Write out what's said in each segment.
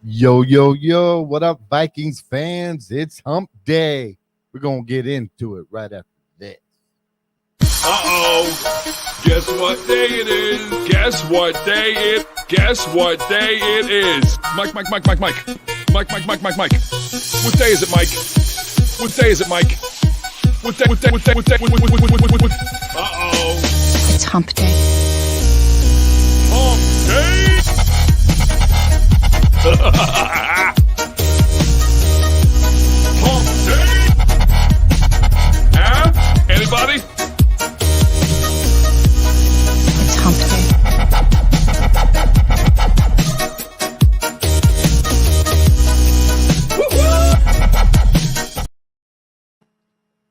Yo, yo, yo, what up, Vikings fans? It's Hump Day. We're going to get into it right after this. Uh-oh. Guess what day it is? Guess what day it is? Mike. Mike. What day is it, Mike? What day is it, Mike? What day? Uh-oh. It's Hump Day. Hump Day. Hump Day. Anybody? It's Hump Day.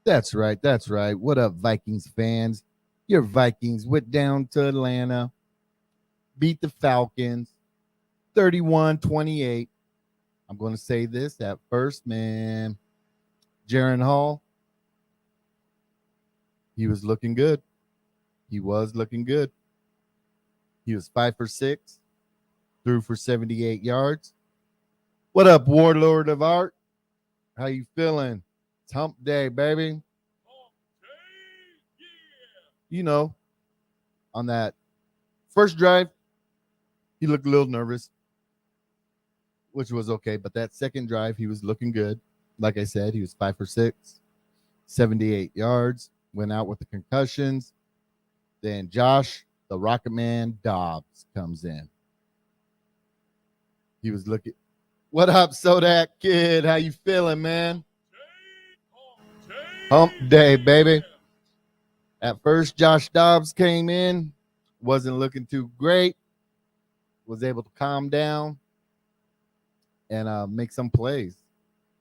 That's right. That's right. What up, Vikings fans? Your Vikings went down to Atlanta, beat the Falcons 31-28. I'm going to say this at first, man. Jaren Hall, he was looking good. He was 5 for 6, threw for 78 yards. What up, Warlord of Art? How you feeling? It's Hump Day, baby. You know, on that first drive, he looked a little nervous, which was okay. But that second drive, he was looking good. Like I said, he was 5 for 6, 78 yards, went out with the concussions. Then Josh, the Rocket Man Dobbs, comes in. He was looking. What up, Sodak kid? How you feeling, man? Hump Day, baby. At first, Josh Dobbs came in, wasn't looking too great, was able to calm down and make some plays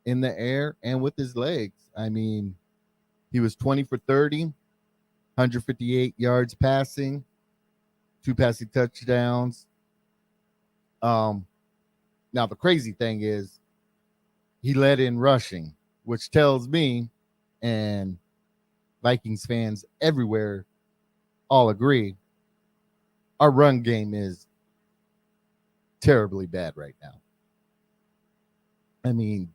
in the air and with his legs. I mean, he was 20 for 30, 158 yards passing, 2 passing touchdowns. Now, the crazy thing is he led in rushing, which tells me, and Vikings fans everywhere all agree, our run game is terribly bad right now. I mean,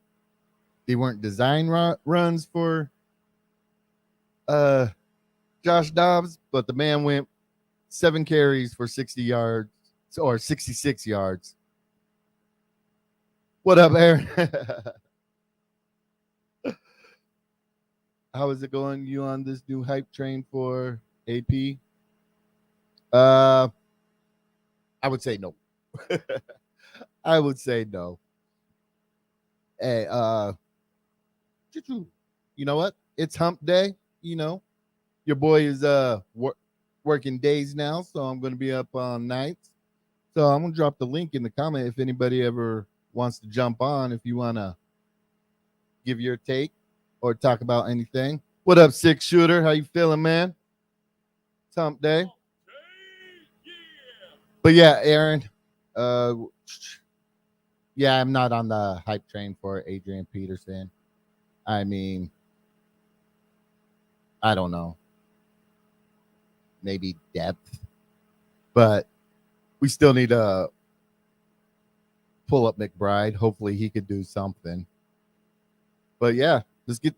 they weren't designed runs for Josh Dobbs, but the man went 7 carries for 60 yards or 66 yards. What up, Aaron? How is it going? You on this new hype train for AP? I would say no. I would say no. Hey, you know what? It's Hump Day. You know, your boy is working days now, so I'm going to be up on nights. So I'm going to drop the link in the comment if anybody ever wants to jump on. If you want to give your take or talk about anything. What up, Six Shooter? How you feeling, man? It's Hump Day. But yeah, Aaron. Yeah, I'm not on the hype train for Adrian Peterson. I mean, I don't know. Maybe depth. But we still need to pull up McBride. Hopefully he could do something. But yeah, let's get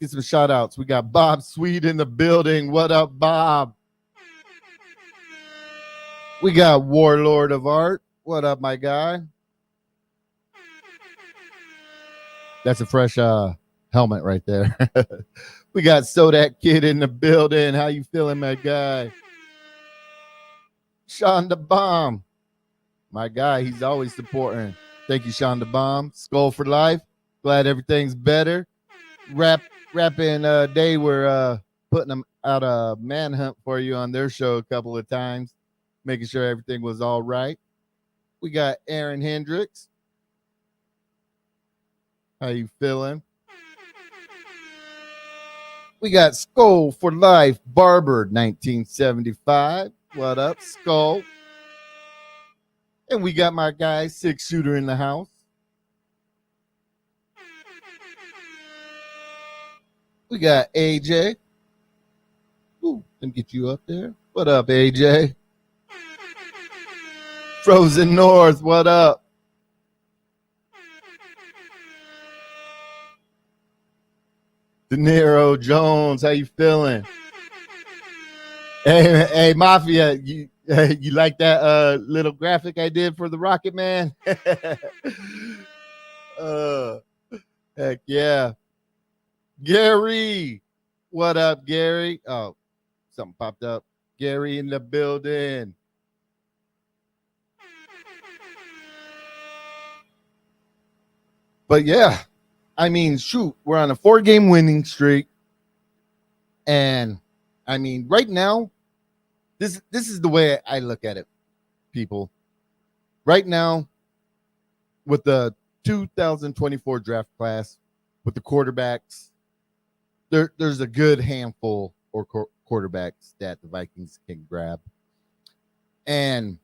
some shout outs. We got Bob Sweet in the building. What up, Bob? We got Warlord of Art. What up, my guy? That's a fresh helmet right there. We got Sodak Kid in the building. How you feeling, my guy? Sean the Bomb. My guy, he's always supporting. Thank you, Sean the Bomb. Skull for life. Glad everything's better. Rapping Day, we're putting them out a manhunt for you on their show a couple of times, making sure everything was all right. We got Aaron Hendricks. How you feeling? We got Skull for life, Barber 1975. What up, Skull? And we got my guy, Six Shooter in the house. We got AJ. Ooh, let me get you up there. What up, AJ? Frozen North, what up? De Niro Jones, how you feeling? Hey, Mafia, you like that little graphic I did for the Rocket Man? uh, heck yeah. Gary, what up, Gary? Oh, something popped up. Gary in the building. But yeah, I mean, shoot, we're on a 4-game winning streak. And I mean, right now, this is the way I look at it, people. Right now, with the 2024 draft class, with the quarterbacks, there's a good handful or quarterbacks that the Vikings can grab. And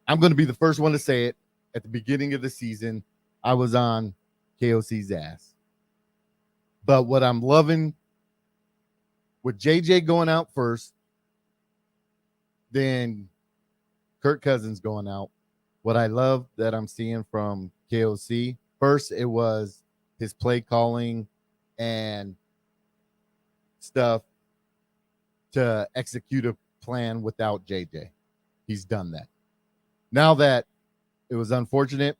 I'm going to be the first one to say it. At the beginning of the season, I was on KOC's ass. But what I'm loving with JJ going out first, then Kirk Cousins going out, what I love that I'm seeing from KOC, first it was his play calling and stuff to execute a plan without JJ. He's done that. Now that it was unfortunate,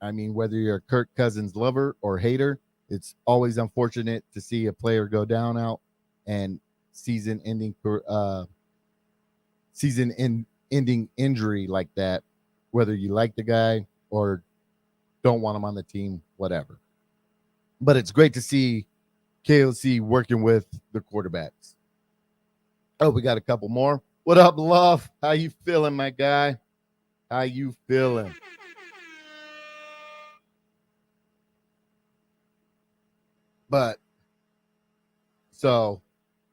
I mean, whether you're a Kirk Cousins lover or hater, it's always unfortunate to see a player go down out and season-ending injury like that, whether you like the guy or don't want him on the team, whatever. But it's great to see KOC working with the quarterbacks. Oh, we got a couple more. What up, Love? How you feeling, my guy? How you feeling? But so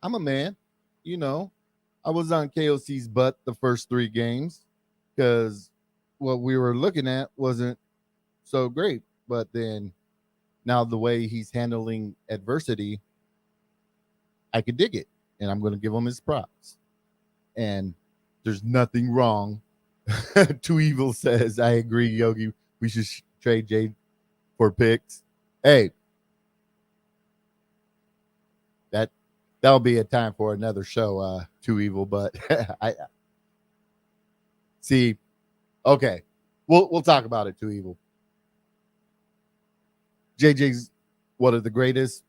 I'm a man, you know. I was on KOC's butt the first 3 games because what we were looking at wasn't so great. But then now the way he's handling adversity, I could dig it. And I'm going to give him his props. And there's nothing wrong. Too Evil says, I agree, Yogi. We should trade Jade for picks. Hey, that'll be a time for another show, Too Evil. But I see. Okay, we'll talk about it. Too Evil. JJ's one of the greatest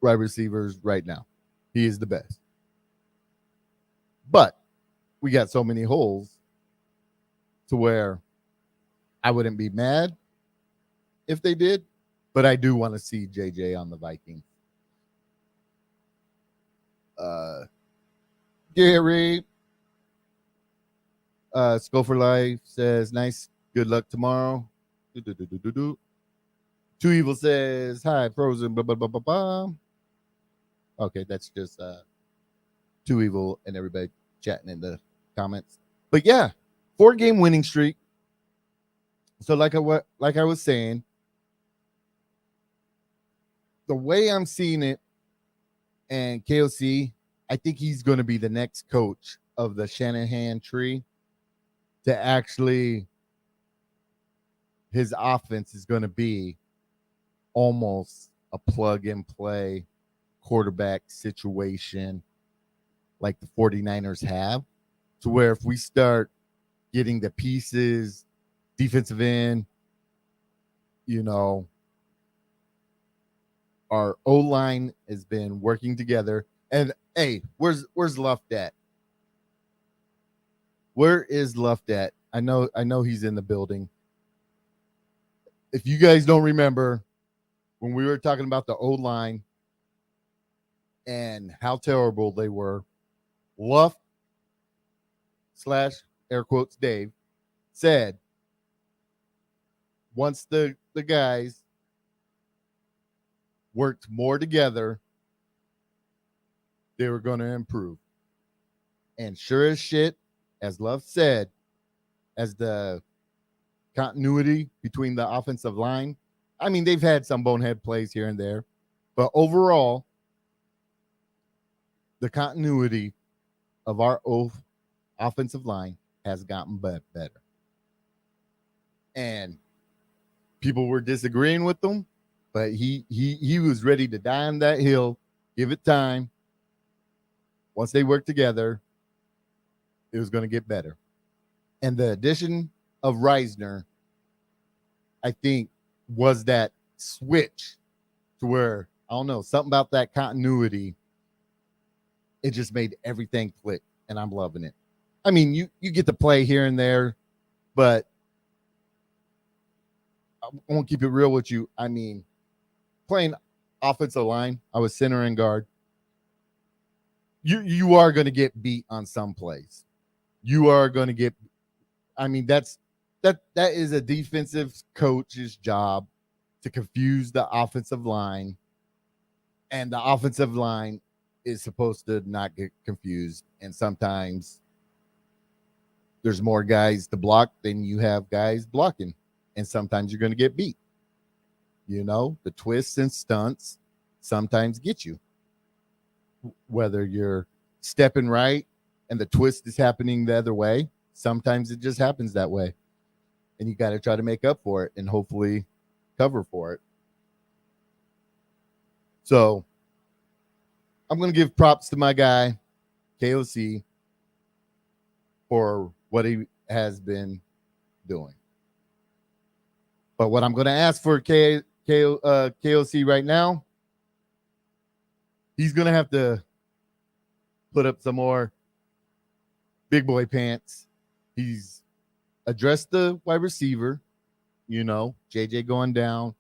wide receivers right now. He is the best. But we got so many holes to where I wouldn't be mad if they did, but I do want to see JJ on the Vikings. Gary, Skull for Life says, nice, good luck tomorrow. Too Evil says, hi, Frozen, blah, blah, blah, blah, blah. Okay, that's just Too Evil and everybody chatting in the comments. But yeah, 4-game winning streak. So like I was saying, the way I'm seeing it, and KOC, I think he's going to be the next coach of the Shanahan tree. To actually, his offense is going to be almost a plug and play quarterback situation like the 49ers have, to where if we start getting the pieces, defensive end, you know, our O-line has been working together. And hey, where's Luft at? Where is Luft at? I know he's in the building. If you guys don't remember when we were talking about the O-line and how terrible they were, Luft / air quotes Dave said once the guys worked more together, they were going to improve. And sure as shit, as Love said, as the continuity between the offensive line, I mean, they've had some bonehead plays here and there, but overall, the continuity of our offensive line has gotten better. And people were disagreeing with them, but he was ready to die on that hill. Give it time. Once they work together, it was going to get better. And the addition of Reisner, I think, was that switch to where, I don't know, something about that continuity. It just made everything click, and I'm loving it. I mean, you get to play here and there, but I won't keep it real with you. I mean, playing offensive line, I was center and guard. You are going to get beat on some plays. You are going to get. I mean, that is a defensive coach's job to confuse the offensive line, and the offensive line is supposed to not get confused. And sometimes there's more guys to block than you have guys blocking, and sometimes you're going to get beat. You know, the twists and stunts sometimes get you. Whether you're stepping right and the twist is happening the other way, sometimes it just happens that way. And you got to try to make up for it and hopefully cover for it. So I'm going to give props to my guy, KOC, for what he has been doing. But what I'm going to ask for KOC right now, he's going to have to put up some more big boy pants. He's addressed the wide receiver, you know, JJ going down.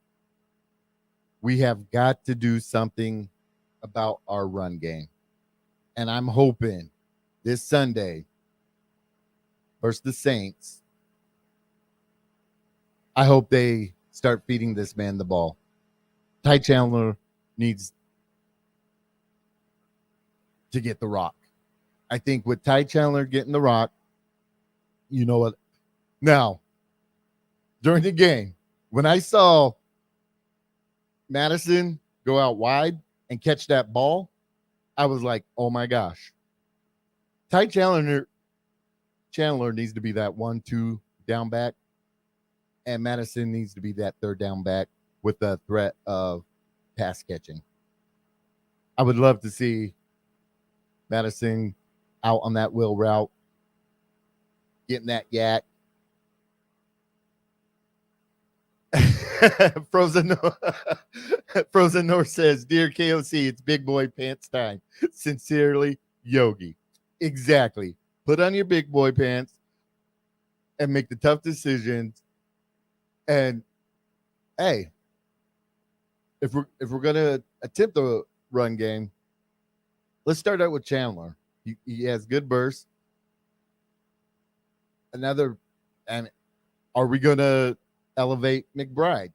We have got to do something about our run game. And I'm hoping this Sunday versus the Saints, I hope they start feeding this man the ball. Ty Chandler needs to get the rock. I think with Ty Chandler getting the rock, you know what? Now, during the game, when I saw Madison go out wide and catch that ball, I was like, oh my gosh. Ty Chandler needs to be that 1-2 down back, and Madison needs to be that third down back with the threat of pass catching. I would love to see Madison out on that wheel route, getting that yak. Frozen North says, "Dear KOC, it's big boy pants time. Sincerely, Yogi." Exactly. Put on your big boy pants and make the tough decisions. And hey, if we're gonna attempt the run game, let's start out with Chandler. He has good bursts. And are we gonna elevate McBride?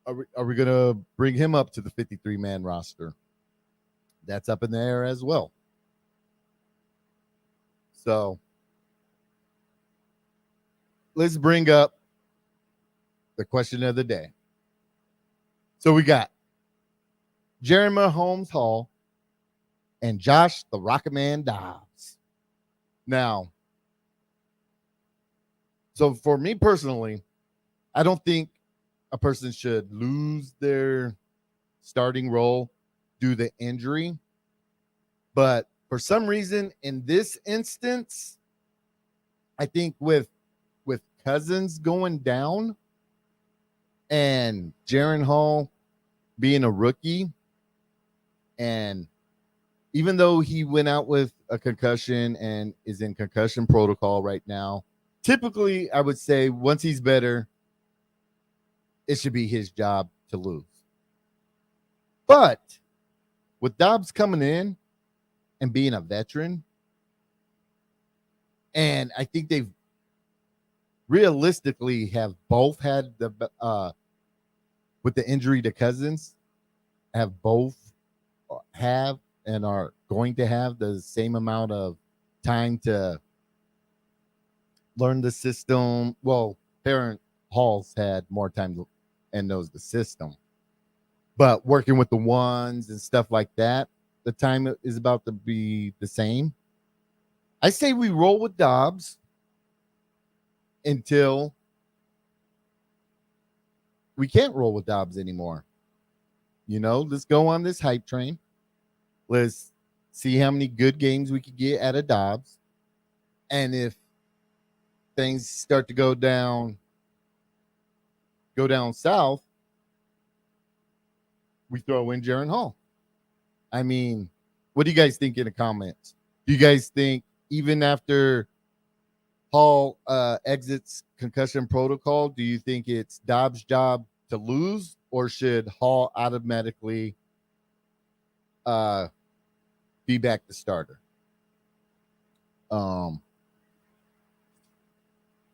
Are we gonna bring him up to the 53-man roster? That's up in the air as well. So let's bring up the question of the day. So we got Jeremy Holmes Hall and Josh the Rocket Man Dobbs. Now, so for me personally, I don't think a person should lose their starting role due to injury. But for some reason, in this instance, I think with Cousins going down and Jaren Hall being a rookie, and even though he went out with a concussion and is in concussion protocol right now, typically I would say once he's better, it should be his job to lose. But with Dobbs coming in and being a veteran, and I think they've realistically have both had the with the injury to Cousins, have both have and are going to have the same amount of time to learn the system. Well, Parent Hall's had more time and knows the system, but working with the ones and stuff like that, the time is about to be the same. I say we roll with Dobbs until we can't roll with Dobbs anymore. Let's go on this hype train. Let's see how many good games we could get out of Dobbs. And if things start to go down south, we throw in Jaron Hall. I mean, what do you guys think in the comments? Do you guys think even after Hall exits concussion protocol, do you think it's Dobbs' job to lose, or should Hall automatically be back the starter? Let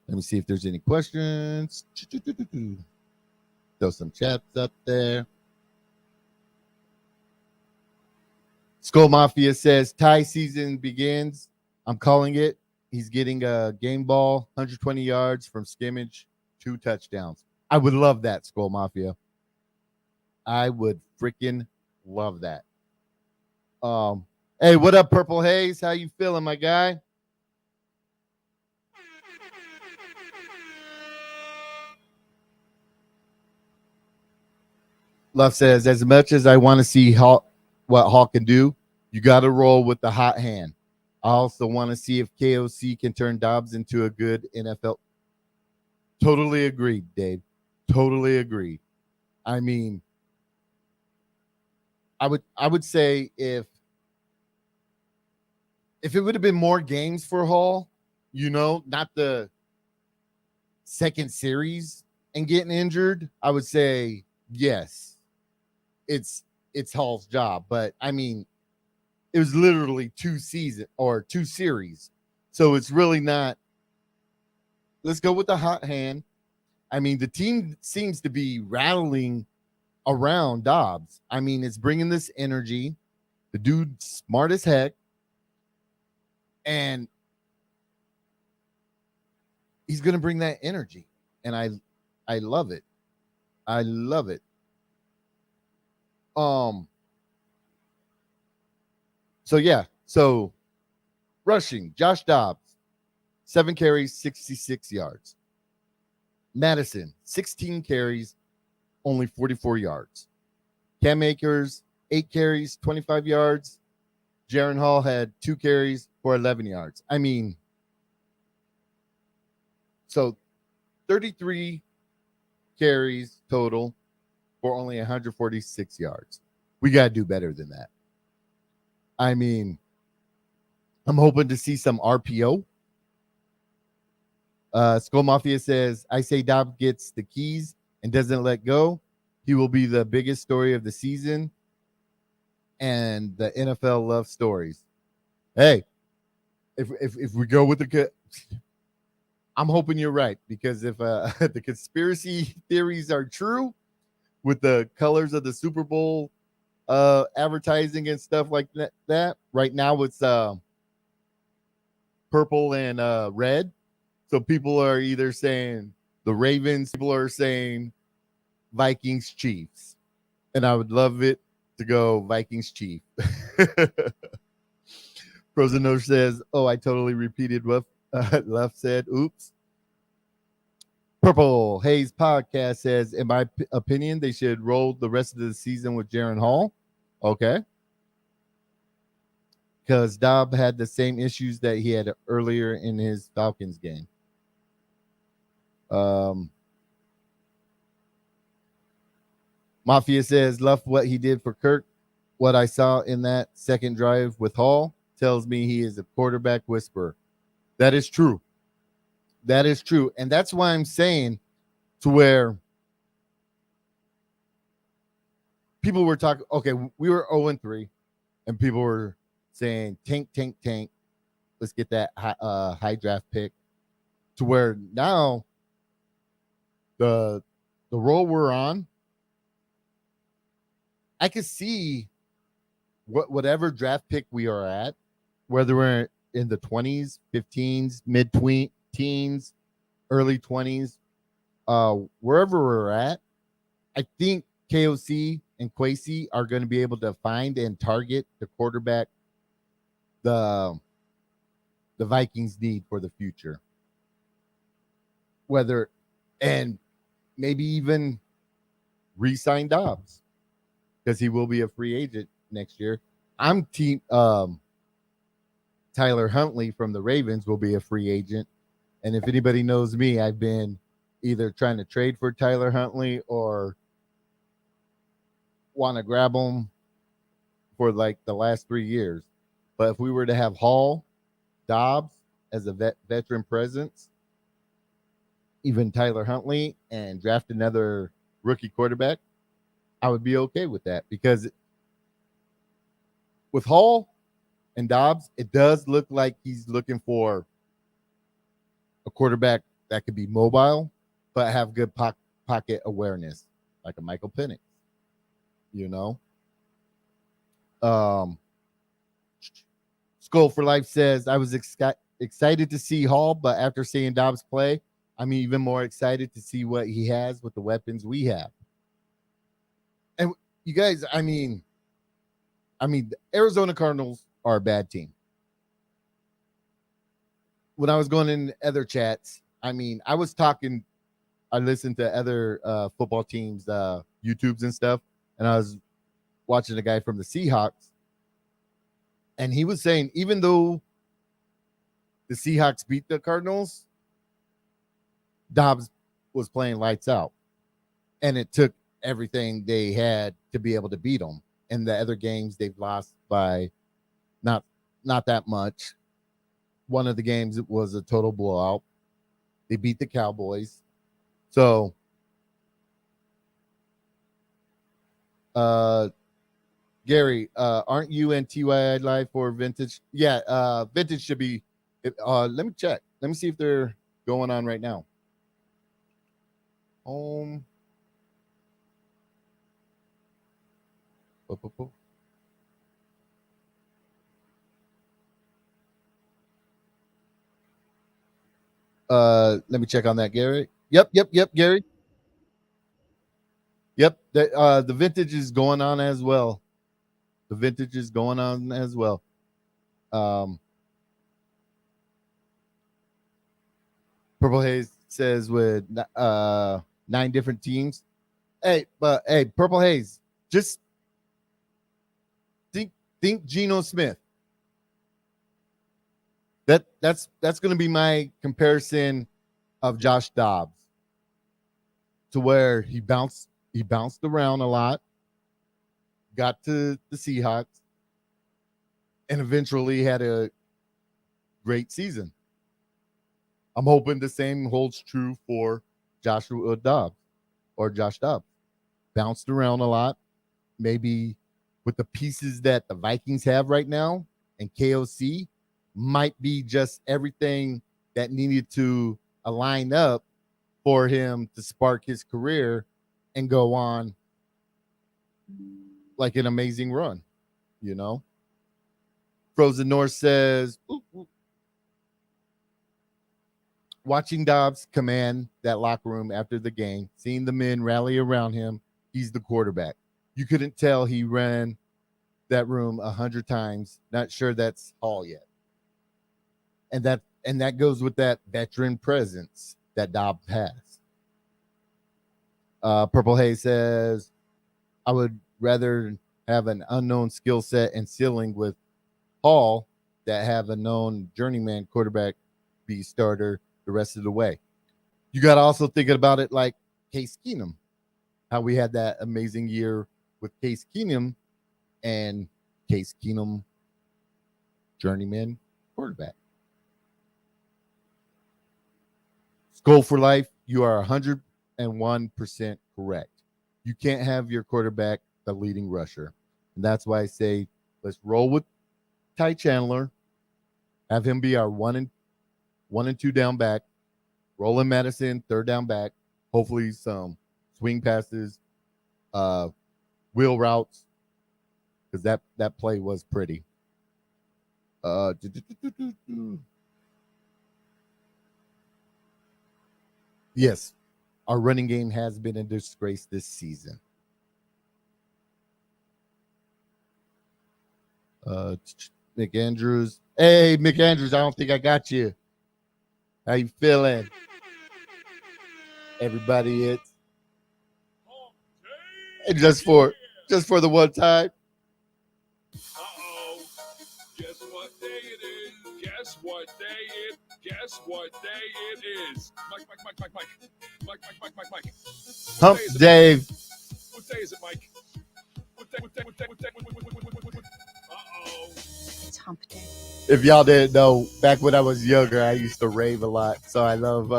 me see if there's any questions. Throw some chats up there. Skull Mafia says tie season begins. I'm calling it. He's getting a game ball, 120 yards from scrimmage, 2 touchdowns. I would love that, Skull Mafia. I would freaking love that. Hey, what up, Purple Haze? How you feeling, my guy? Love says, as much as I want to see what Hawk can do, you got to roll with the hot hand. I also want to see if KOC can turn Dobbs into a good NFL. Totally agreed, Dave. Totally agreed. I mean, I would say if it would have been more games for Hall, not the second series and getting injured, I would say yes, it's Hall's job. But I mean, it was literally 2 series. So it's really not. Let's go with the hot hand. I mean, the team seems to be rattling around Dobbs. I mean, it's bringing this energy. The dude's smart as heck. And he's going to bring that energy. And I love it. I love it. So yeah. So rushing, Josh Dobbs, 7 carries, 66 yards. Madison, 16 carries, only 44 yards. Cam Akers, 8 carries, 25 yards. Jaron Hall had 2 carries for 11 yards. I mean, so 33 carries total for only 146 yards. We got to do better than that. I mean, I'm hoping to see some RPO. Skull Mafia says, I say Dobbs gets the keys and doesn't let go. He will be the biggest story of the season. And the NFL loves stories. Hey, if we go with I'm hoping you're right, because if the conspiracy theories are true with the colors of the Super Bowl advertising and stuff like that, right now it's purple and red. So people are either saying the Ravens, people are saying Vikings Chiefs. And I would love it to go Vikings Chief. Frozen says, oh, I totally repeated what Left said. Oops. Purple Haze Podcast says, in my opinion, they should roll the rest of the season with Jaron Hall. Okay. Because Dobb had the same issues that he had earlier in his Falcons game. Mafia says, love what he did for Kirk. What I saw in that second drive with Hall tells me he is a quarterback whisperer. That is true. That is true. And that's why I'm saying to where people were talking, okay, we were 0-3, and people were saying, tank. Let's get that high draft pick. To where now the role we're on, I could see whatever draft pick we are at, whether we're in the 20s, 15s, mid-teens, early 20s, wherever we're at, I think KOC and Kwesi are going to be able to find and target the quarterback the Vikings need for the future. And maybe even re-sign Dobbs because he will be a free agent next year. I'm team Tyler Huntley from the Ravens will be a free agent. And if anybody knows me, I've been either trying to trade for Tyler Huntley or want to grab him for like the last 3 years. But if we were to have Hall, Dobbs as a veteran presence, even Tyler Huntley, and draft another rookie quarterback, I would be okay with that because with Hall and Dobbs, it does look like he's looking for a quarterback that could be mobile but have good pocket awareness, like a Michael Penix. You know, Skull for Life says I was excited to see Hall, but after seeing Dobbs play, I'm even more excited to see what he has with the weapons we have. And you guys, I mean, the Arizona Cardinals are a bad team. When I was going in other chats, I mean, I listened to other football teams, YouTubes and stuff, and I was watching a guy from the Seahawks, and he was saying even though the Seahawks beat the Cardinals, Dobbs was playing lights out, and it took everything they had to be able to beat them. In the other games, they've lost by not that much. One of the games it was a total blowout. They beat the Cowboys. So, Gary, aren't you and TYI live for Vintage? Yeah, Vintage should be. Let me check. Let me see if they're going on right now. Home. Let me check on that, Gary. Yep, Gary. Yep, the Vintage is going on as well. The Vintage is going on as well. Purple Haze says with 9 different teams. Hey, Purple Haze, just think Geno Smith. That's going to be my comparison of Josh Dobbs, to where he bounced around a lot, got to the Seahawks, and eventually had a great season. I'm hoping the same holds true for Josh Dobbs. Bounced around a lot, maybe with the pieces that the Vikings have right now, and KOC might be just everything that needed to align up for him to spark his career and go on like an amazing run, you know? Frozen North says, watching Dobbs command that locker room after the game, seeing the men rally around him, he's the quarterback. You couldn't tell he ran that room 100 times. Not sure that's Hall yet. And that goes with that veteran presence that Dobbs has. Purple Haze says, I would rather have an unknown skill set and ceiling with Hall that have a known journeyman quarterback be starter the rest of the way. You got to also think about it like Case Keenum, how we had that amazing year with Case Keenum, and Case Keenum, journeyman quarterback. Skull for Life, you are 101% correct. You can't have your quarterback the leading rusher. And that's why I say let's roll with Ty Chandler, have him be our 1 and 2 down back, Roland Madison, 3rd down back, hopefully some swing passes, wheel routes, because that play was pretty. Yes, our running game has been a disgrace this season. Mick Andrews. Hey, Mick Andrews, I don't think I got you. How you feeling? Everybody, it's just for the one time. Uh-oh. Guess what day it is? Guess what day it? Guess what day it is? Mike. Mike. Hump Dave. What day is it, Mike? What day? Uh-oh. It's hump day. If y'all didn't know, back when I was younger, I used to rave a lot, so I love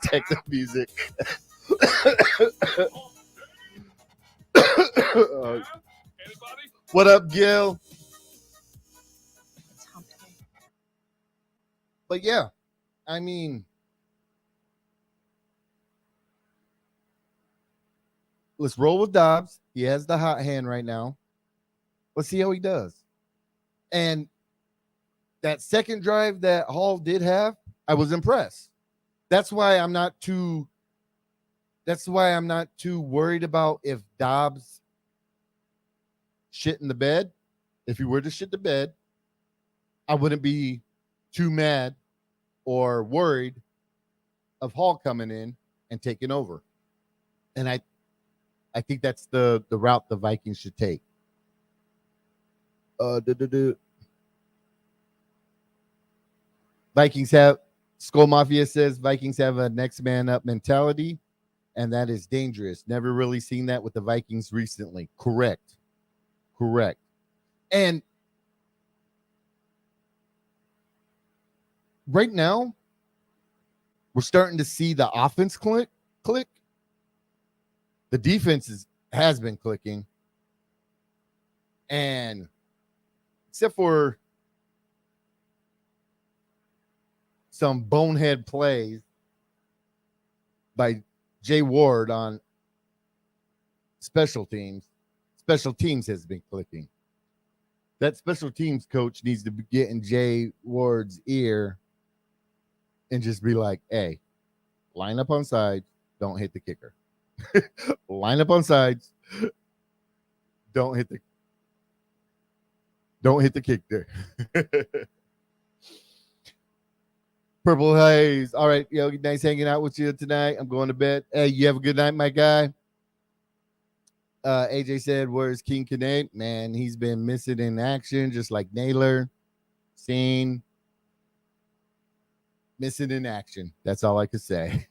techno music. Anybody? What up, Gil? It's hump day. But yeah, I mean, let's roll with Dobbs. He has the hot hand right now. Let's see how he does. And that second drive that Hall did have, I was impressed. That's why I'm not too worried about if Dobbs shit in the bed. If he were to shit the bed, I wouldn't be too mad or worried of Hall coming in and taking over. And I think that's the route the Vikings should take. Vikings have Skull Mafia says Vikings have a next man up mentality, and that is dangerous. Never really seen that with the Vikings recently. Correct. And right now, we're starting to see the offense click. The defense has been clicking. And except for some bonehead plays by Jay Ward on special teams has been clicking. That special teams coach needs to get in Jay Ward's ear and just be like, hey, line up on sides, don't hit the kicker. Line up on sides, don't hit the kick there. Purple Haze. All right, Yogi, nice hanging out with you tonight. I'm going to bed. Hey, you have a good night, my guy. AJ said, where's King Kinect? Man, he's been missing in action, just like Naylor. Seen. Missing in action. That's all I could say.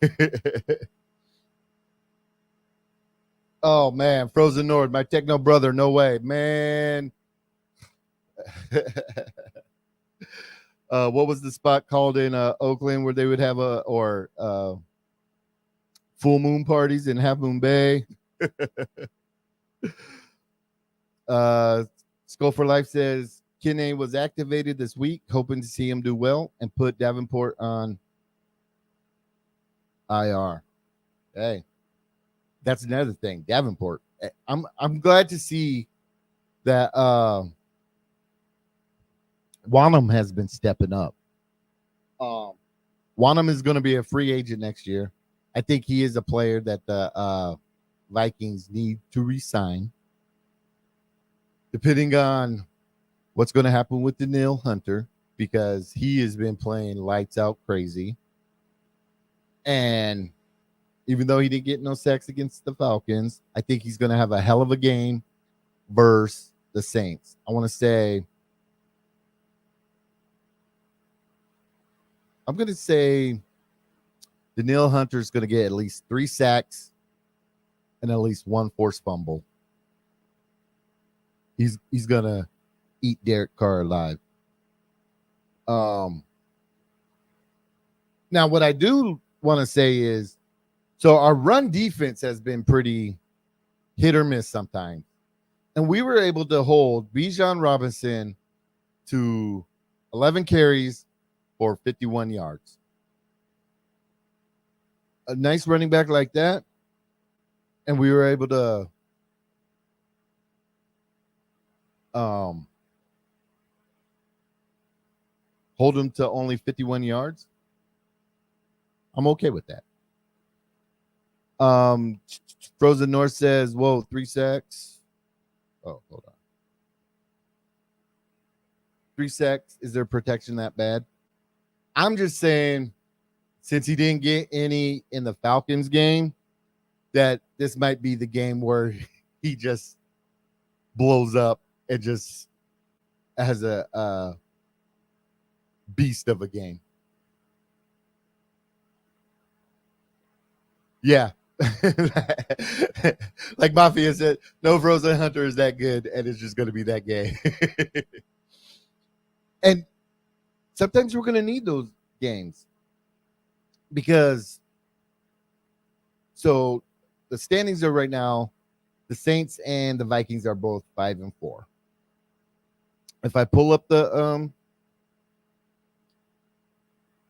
Oh, man. Frozen Nord, my techno brother. No way. Man. What was the spot called in Oakland where they would have full moon parties in Half Moon Bay? Skull for Life says Kinney was activated this week, hoping to see him do well and put Davenport on IR. Hey, that's another thing. Davenport. I'm glad to see that Wanham has been stepping up. Wanham is going to be a free agent next year. I think he is a player that the Vikings need to re-sign. Depending on what's going to happen with Daniil Hunter, because he has been playing lights out crazy. And even though he didn't get no sacks against the Falcons, I think he's going to have a hell of a game versus the Saints. I want to say, I'm going to say Daniil Hunter is going to get at least 3 sacks and at least 1 forced fumble. He's going to eat Derek Carr alive. Now, what I do want to say is, so our run defense has been pretty hit or miss sometimes. And we were able to hold Bijan Robinson to 11 carries for 51 yards. A nice running back like that. And we were able to hold him to only 51 yards. I'm okay with that. Frozen North says, whoa, 3 sacks. Oh, hold on. 3 sacks. Is there protection that bad? I'm just saying, since he didn't get any in the Falcons game, that this might be the game where he just blows up and just has a beast of a game. Yeah. Like Mafia said, no Frozen Hunter is that good, and it's just going to be that game. And sometimes we're going to need those games because so the standings are right now, the Saints and the Vikings are both 5-4. If I pull up the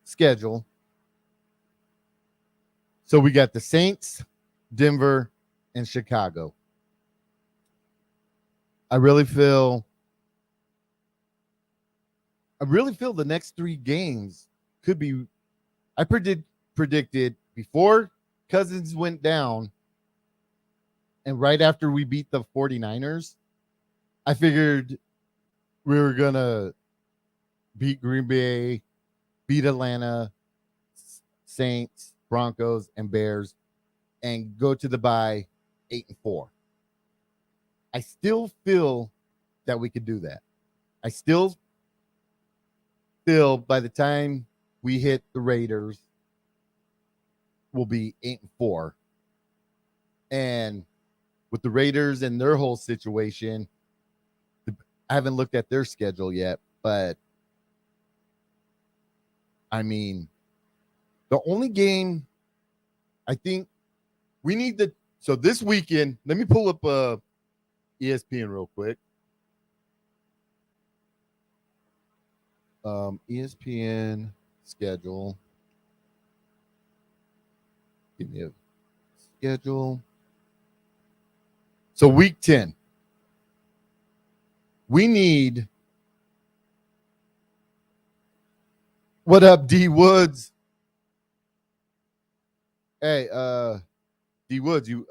schedule, so we got the Saints, Denver, and Chicago. I really feel the next 3 games could be. I predicted before Cousins went down and right after we beat the 49ers, I figured we were going to beat Green Bay, beat Atlanta, Saints, Broncos, and Bears, and go to the bye 8-4. I still feel that we could do that. I still feel by the time we hit the Raiders, we'll be 8-4. And with the Raiders and their whole situation, I haven't looked at their schedule yet, but I mean, the only game I think we need to. So this weekend, let me pull up ESPN real quick. ESPN schedule. Give me a schedule. So week 10. We need. What up, D Woods? Hey, D Woods, you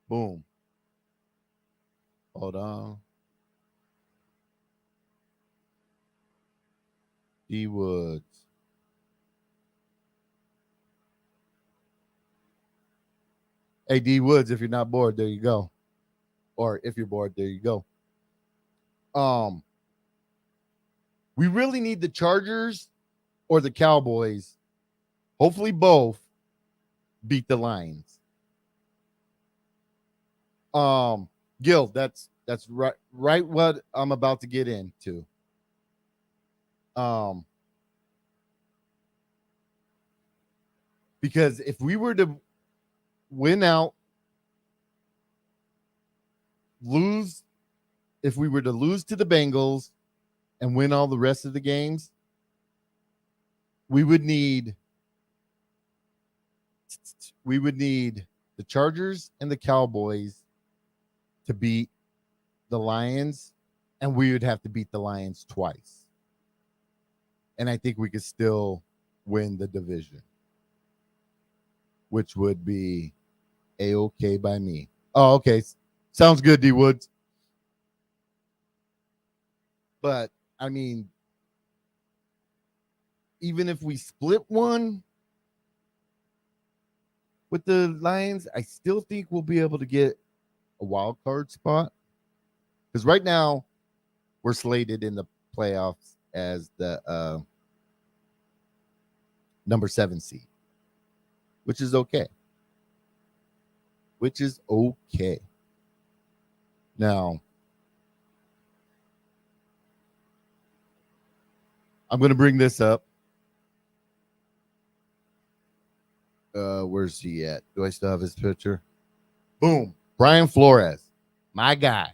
boom. Hold on. D Woods. Hey, D Woods, if you're not bored, there you go. Or if you're bored, there you go. We really need the Chargers or the Cowboys. Hopefully both beat the Lions. Gil, that's right what I'm about to get into. Because if we were to win out, if we were to lose to the Bengals and win all the rest of the games, we would need the Chargers and the Cowboys to beat the Lions, and we would have to beat the Lions twice. And I think we could still win the division, which would be A-okay by me. Oh, okay. Sounds good, D Woods. But, I mean, even if we split one with the Lions, I still think we'll be able to get a wild card spot. Because right now, we're slated in the playoffs as the number 7 seed, which is okay. Now, I'm going to bring this up. Where's he at? Do I still have his picture? Boom. Brian Flores, my guy.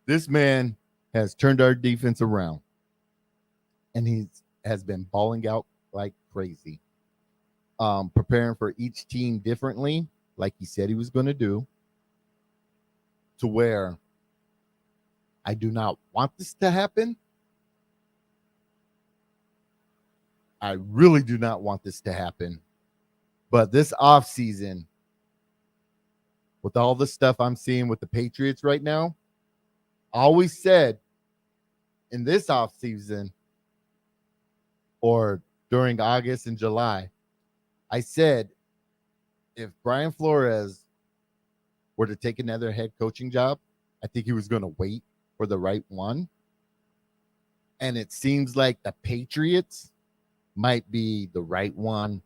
This man has turned our defense around, and he has been balling out like crazy. Preparing for each team differently, like he said he was going to do, to where I do not want this to happen. I really do not want this to happen. But this offseason, with all the stuff I'm seeing with the Patriots right now, I always said in this offseason or during August and July, I said if Brian Flores were to take another head coaching job, I think he was going to wait for the right one. And it seems like the Patriots might be the right one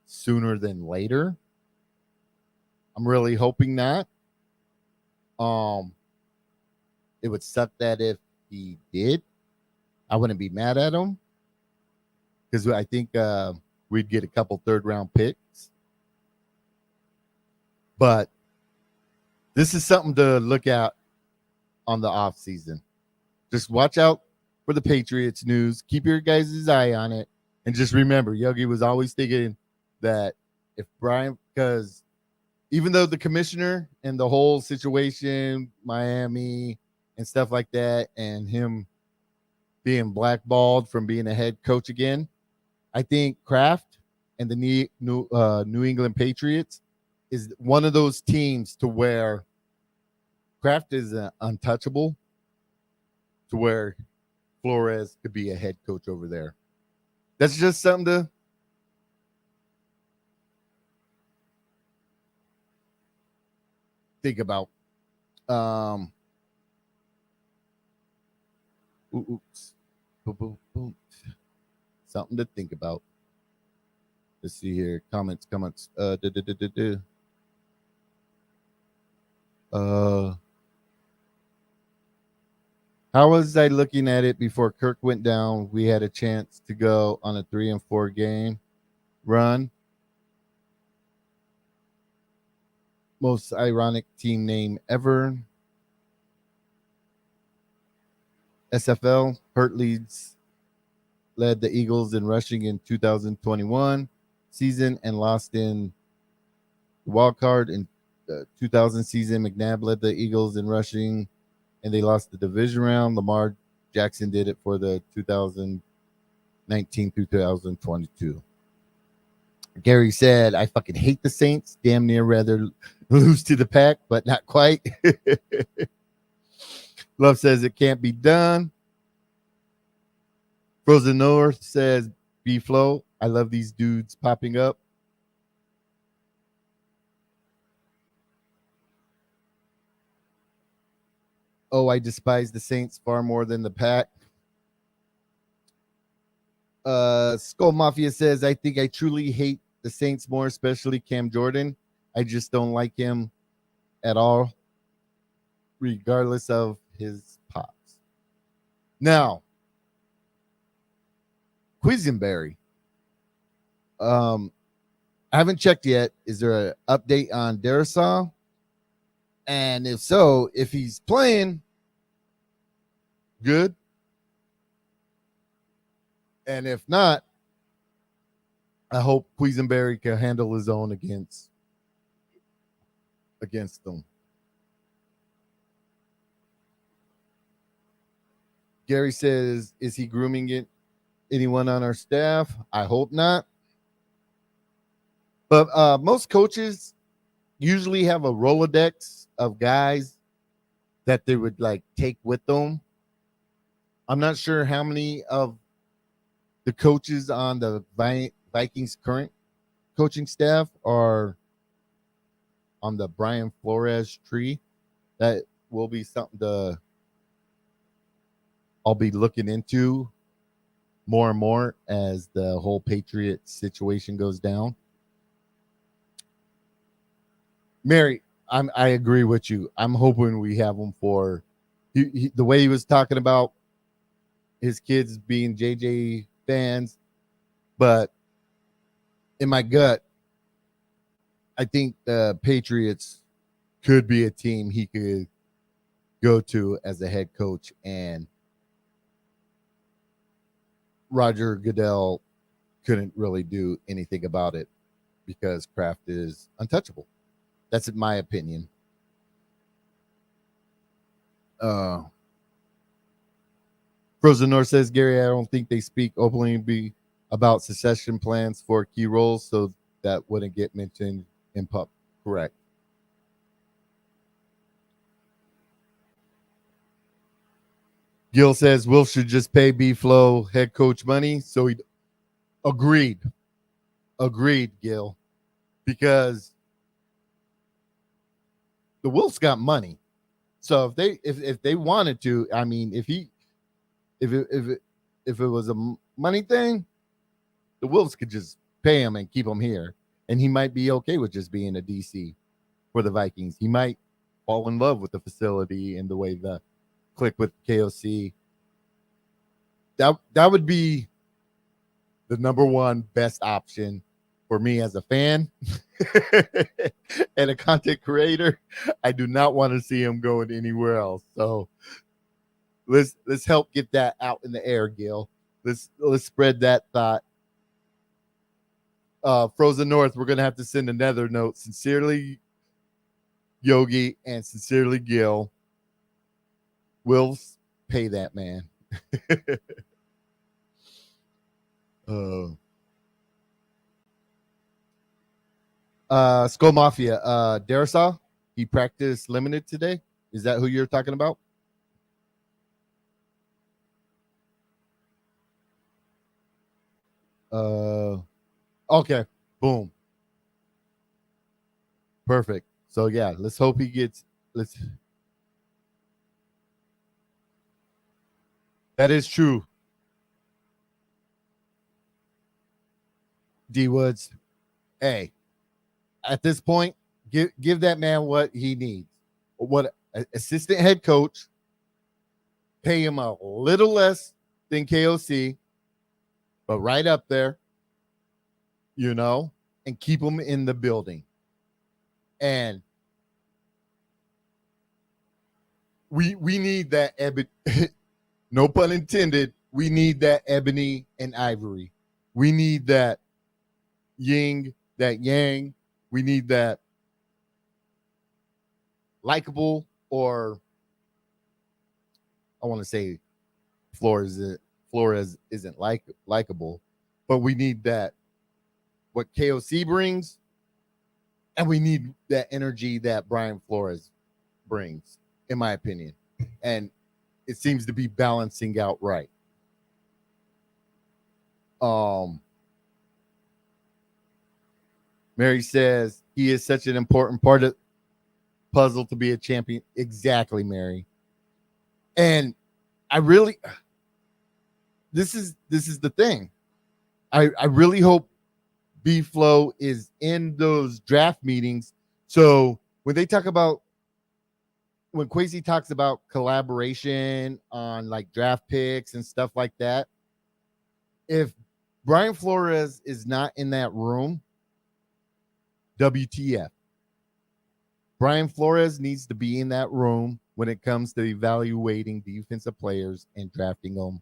sooner than later. I'm really hoping that. It would suck that if he did, I wouldn't be mad at him because I think we'd get a couple third-round picks. But this is something to look at on the off season. Just watch out for the Patriots news. Keep your guys' eye on it. And just remember, Yogi was always thinking that if Brian, because even though the commissioner and the whole situation, Miami and stuff like that, and him being blackballed from being a head coach again, I think Kraft and the New England Patriots is one of those teams to where Kraft is untouchable to where Flores could be a head coach over there. That's just something to think about. Oops. Boom, boom, boom. Something to think about. Let's see here. Comments. How was I looking at it before Kirk went down? We had a chance to go on a 3-4 game run. Most ironic team name ever. SFL. Hurt leads led the Eagles in rushing in 2021 season and lost in wild card in the 2000 season. McNabb led the Eagles in rushing and they lost the division round. Lamar Jackson did it for the 2019-2022. Gary said, I fucking hate the Saints. Damn near rather lose to the Pack, but not quite. Love says it can't be done. Frozen North says, B-Flow. I love these dudes popping up. Oh, I despise the Saints far more than the Pack. Skull Mafia says, I think I truly hate the Saints more, especially Cam Jordan. I just don't like him at all, regardless of his pops. Now, Quisenberry. I haven't checked yet. Is there an update on Darisaw? And if so, if he's playing, good. And if not, I hope Quisenberry can handle his own against them. Gary says, is he grooming anyone on our staff? I hope not. But most coaches usually have a Rolodex of guys that they would like take with them. I'm not sure how many of the coaches on the Vikings current coaching staff are on the Brian Flores tree. That will be something I'll be looking into more and more as the whole Patriot situation goes down. Mary, I agree with you. I'm hoping we have him for the way he was talking about his kids being JJ fans, but in my gut, I think the Patriots could be a team he could go to as a head coach, and Roger Goodell couldn't really do anything about it because Kraft is untouchable. That's my opinion. Frozen North says, Gary, I don't think they speak openly about succession plans for key roles, so that wouldn't get mentioned in pub. Correct. Gil says Wolf should just pay B-Flow head coach money, so he agreed. Agreed, Gil. Because the Wolves got money. So if they wanted to, I mean, if it was a money thing, the Wolves could just pay him and keep him here, and he might be okay with just being a DC for the Vikings. He might fall in love with the facility and the way the click with KOC. That would be the number one best option for me as a fan and a content creator. I do not want to see him going anywhere else. So let's help get that out in the air, Gil. Let's spread that thought. Frozen North, we're gonna have to send another note. Sincerely, Yogi, and sincerely, Gil. We'll pay that man. Skull Mafia, Darisaw, he practiced limited today. Is that who you're talking about? Okay, boom, perfect. So yeah, let's hope he gets. That is true. D Woods, hey, at this point, give that man what he needs. What assistant head coach, pay him a little less than KOC, but right up there, and keep him in the building. And we need that no pun intended. We need that ebony and ivory. We need that yin, that yang. We need that likable, or I want to say Flores isn't likable, but we need that what KOC brings, and we need that energy that Brian Flores brings, in my opinion. And it seems to be balancing out right. Mary says he is such an important part of the puzzle to be a champion. Exactly, Mary. And I really, this is the thing. I really hope B-Flow is in those draft meetings. So when Kwesi talks about collaboration on like draft picks and stuff like that, if Brian Flores is not in that room, WTF. Brian Flores needs to be in that room when it comes to evaluating defensive players and drafting them,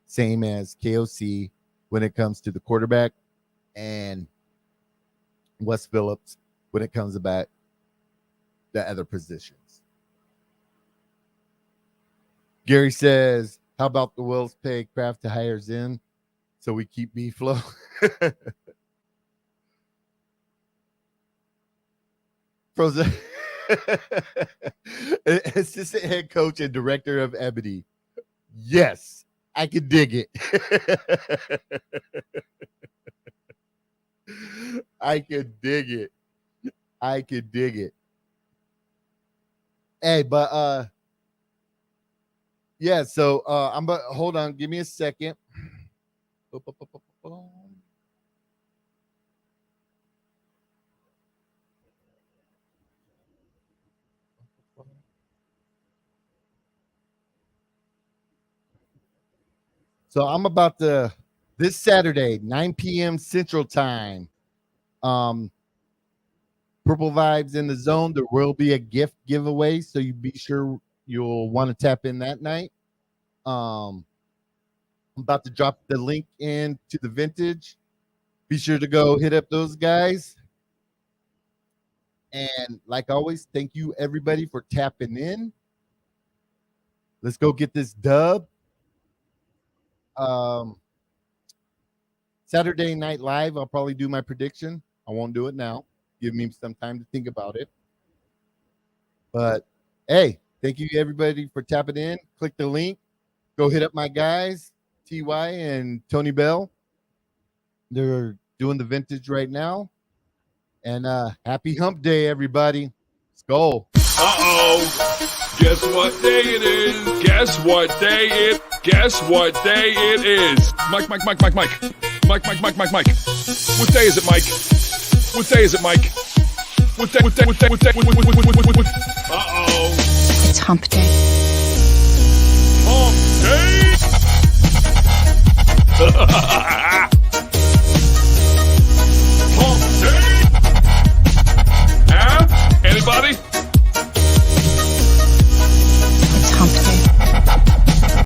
same as KOC when it comes to the quarterback and Wes Phillips when it comes about the other positions. Gary says, how about the Wolves pay Kraft to hire Zen so we keep B-Flow? Frozen. Assistant head coach and director of Ebony. Yes, I could dig it. I could dig it. I could dig it. Hey, but yeah, so hold on, give me a second. So I'm about to this Saturday, 9 p.m. Central Time. Purple Vibes in the Zone. There will be a gift giveaway, so you be sure you'll want to tap in that night. I'm about to drop the link into the vintage. Be sure to go hit up those guys. And like always, thank you everybody for tapping in. Let's go get this dub. Saturday Night Live, I'll probably do my prediction. I won't do it now. Give me some time to think about it. But hey, thank you everybody for tapping in. Click the link. Go hit up my guys, TY and Tony Bell. They're doing the vintage right now. And happy Hump Day, everybody. SKOL'd. Guess what day it is? Guess what day it? Guess what day it is? Mike. Mike. What day is it, Mike? What day is it, Mike? What day? It's Hump Day. Hump day.